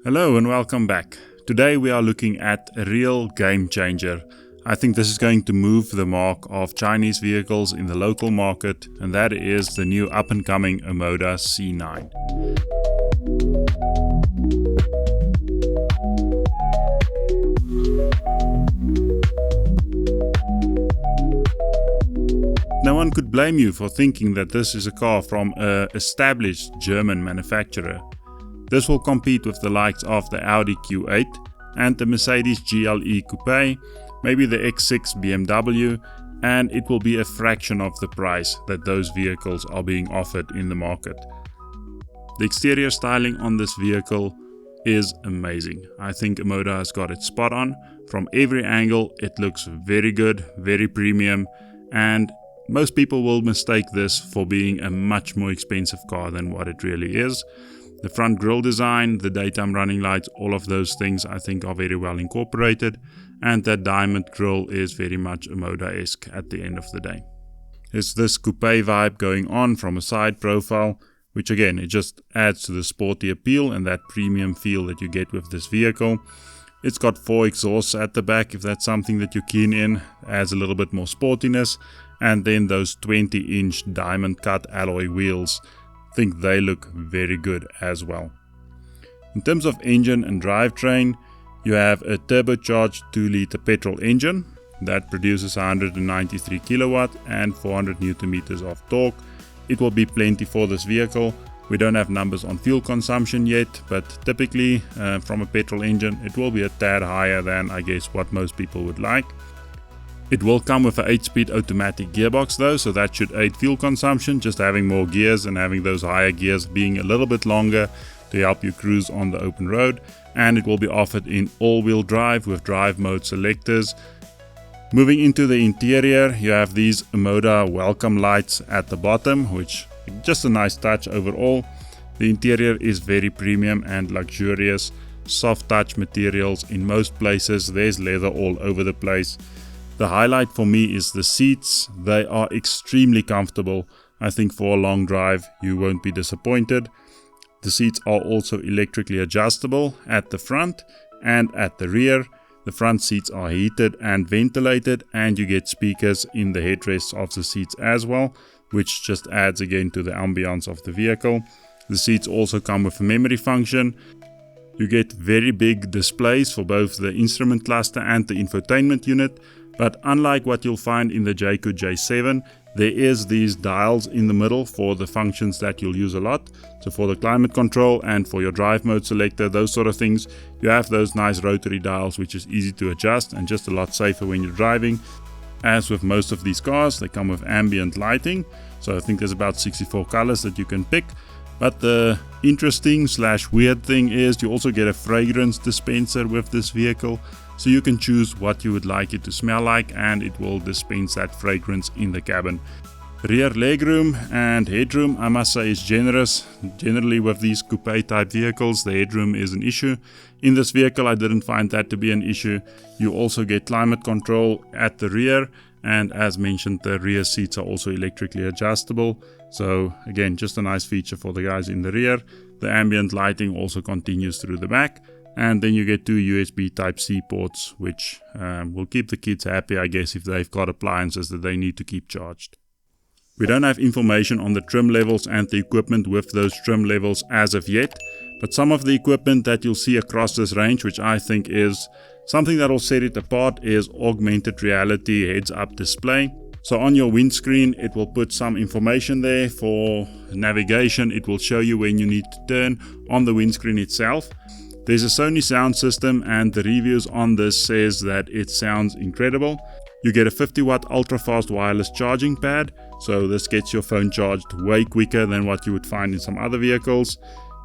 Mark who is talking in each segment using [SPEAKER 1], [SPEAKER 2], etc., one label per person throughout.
[SPEAKER 1] Hello and welcome back. Today we are looking at a real game changer. I think this is going to move the mark of Chinese vehicles in the local market, and that is the new up-and-coming Omoda C9. No one could blame you for thinking that this is a car from an established German manufacturer. This will compete with the likes of the Audi Q8 and the Mercedes GLE Coupe, maybe the X6 BMW, and it will be a fraction of the price that those vehicles are being offered in the market. The exterior styling on this vehicle is amazing. I think Omoda has got it spot on. From every angle it looks very good, very premium, and most people will mistake this for being a much more expensive car than what it really is. The front grille design, the daytime running lights, all of those things I think are very well incorporated, and that diamond grille is very much Omoda-esque at the end of the day. There's this coupe vibe going on from a side profile, which again, it just adds to the sporty appeal and that premium feel that you get with this vehicle. It's got 4 exhausts at the back, if that's something that you're keen in, adds a little bit more sportiness, and then those 20-inch diamond cut alloy wheels. I think they look very good as well. In terms of engine and drivetrain, you have a turbocharged 2-liter petrol engine that produces 193 kilowatt and 400 newton meters of torque. It will be plenty for this vehicle. We don't have numbers on fuel consumption yet, but typically from a petrol engine it will be a tad higher than I guess what most people would like. It will come with an 8-speed automatic gearbox though, so that should aid fuel consumption, just having more gears and having those higher gears being a little bit longer to help you cruise on the open road. And it will be offered in all-wheel drive with drive mode selectors. Moving into the interior, you have these Omoda welcome lights at the bottom, which just a nice touch overall. The interior is very premium and luxurious, soft touch materials in most places, there's leather all over the place. The highlight for me is the seats. They are extremely comfortable. I think for a long drive you won't be disappointed. The seats are also electrically adjustable at the front and at the rear. The front seats are heated and ventilated, and you get speakers in the headrests of the seats as well, which just adds again to the ambience of the vehicle. The seats also come with a memory function. You get very big displays for both the instrument cluster and the infotainment unit. But unlike what you'll find in the Jayco J7, there is these dials in the middle for the functions that you'll use a lot. So for the climate control and for your drive mode selector, those sort of things, you have those nice rotary dials which is easy to adjust and just a lot safer when you're driving. As with most of these cars, they come with ambient lighting. So I think there's about 64 colors that you can pick. But the interesting / weird thing is you also get a fragrance dispenser with this vehicle. So you can choose what you would like it to smell like, and it will dispense that fragrance in the cabin. Rear legroom and headroom, I must say, is generous. Generally with these coupe type vehicles, the headroom is an issue. In this vehicle I didn't find that to be an issue. You also get climate control at the rear, and as mentioned, the rear seats are also electrically adjustable. So again, just a nice feature for the guys in the rear. The ambient lighting also continues through the back. And then you get 2 USB Type-C ports, which will keep the kids happy, I guess, if they've got appliances that they need to keep charged. We don't have information on the trim levels and the equipment with those trim levels as of yet, but some of the equipment that you'll see across this range, which I think is something that will set it apart, is augmented reality heads-up display. So on your windscreen, it will put some information there. For navigation, it will show you when you need to turn on the windscreen itself. There's a Sony sound system, and the reviews on this says that it sounds incredible. You get a 50-watt ultra-fast wireless charging pad, so this gets your phone charged way quicker than what you would find in some other vehicles.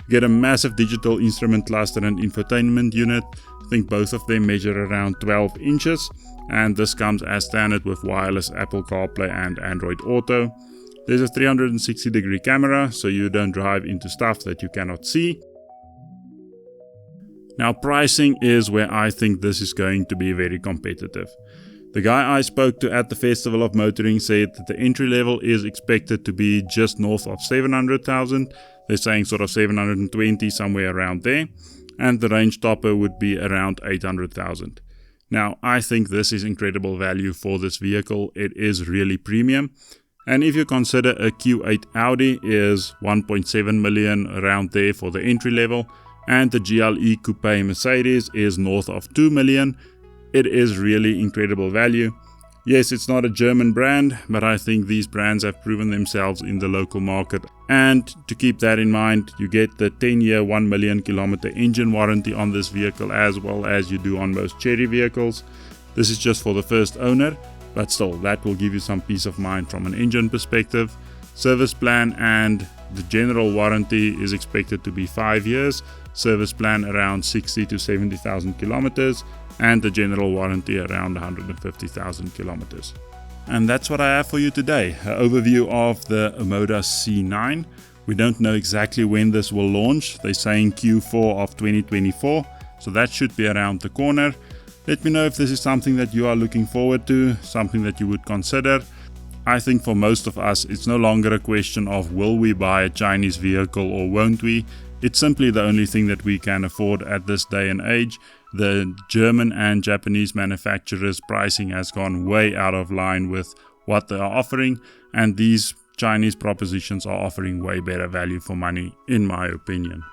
[SPEAKER 1] You get a massive digital instrument cluster and infotainment unit. I think both of them measure around 12 inches, and this comes as standard with wireless Apple CarPlay and Android Auto. There's a 360-degree camera, so you don't drive into stuff that you cannot see. Now pricing is where I think this is going to be very competitive. The guy I spoke to at the Festival of Motoring said that the entry level is expected to be just north of 700,000. They're saying sort of 720, somewhere around there. and the range topper would be around 800,000. Now, I think this is incredible value for this vehicle. It is really premium. And if you consider a Q8 Audi is 1.7 million, around there for the entry level, and the GLE Coupe Mercedes is north of 2 million, it is really incredible value. Yes, it's not a German brand, but I think these brands have proven themselves in the local market. And to keep that in mind, you get the 10-year 1 million kilometer engine warranty on this vehicle, as well as you do on most Chery vehicles. This is just for the first owner, but still, that will give you some peace of mind from an engine perspective. Service plan and the general warranty is expected to be 5 years. Service plan around 60 to 70,000 kilometers. And the general warranty around 150,000 kilometers. And that's what I have for you today, an overview of the Omoda C9. We don't know exactly when this will launch. They're saying Q4 of 2024, so that should be around the corner. Let me know if this is something that you are looking forward to, something that you would consider. I think for most of us, it's no longer a question of will we buy a Chinese vehicle or won't we. It's simply the only thing that we can afford at this day and age. The German and Japanese manufacturers' pricing has gone way out of line with what they are offering, and these Chinese propositions are offering way better value for money, in my opinion.